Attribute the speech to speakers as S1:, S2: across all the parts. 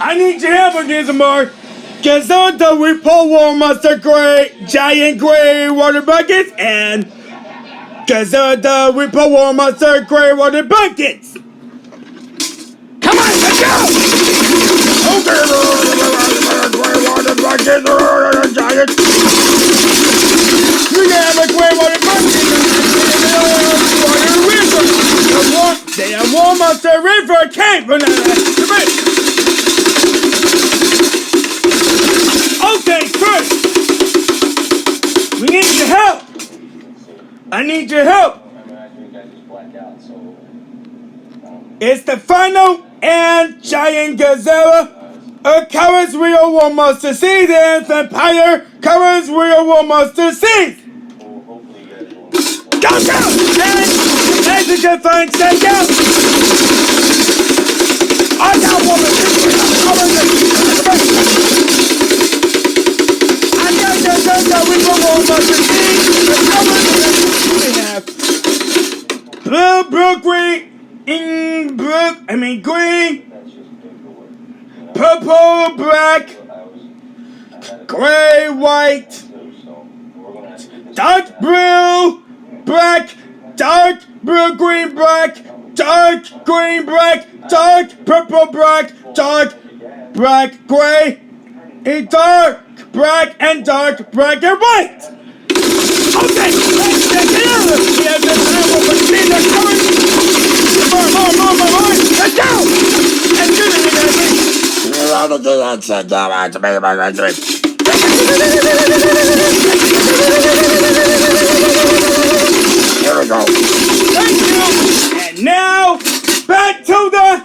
S1: I need your help on this, Mark. Cause on the we pull War Monster Gray, giant gray water buckets, and cause on the we pull War Monster Gray water buckets. Come on, let's go! Okay, gray water buckets, giant. We have a gray water bucket. They are War Monster River Camp. Okay, first, we need your help. I need your help. It's the final and giant gazelle. Covers real War Monster season. Vampire covers real War Monster season. Go! And you can find stay out. I got woman. Blue, green, purple, black, gray, white, dark blue, black, dark blue, green, black, dark green, black, dark purple, black, dark black, gray, and dark black and white. Okay, let's check it out. We have this animal for the colors. More, let's go! And do it again. Here we go. Thank you. And now, back to the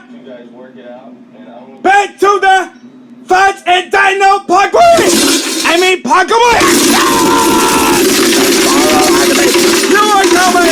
S1: Fats and Dino Parkway. Parkway. You are coming.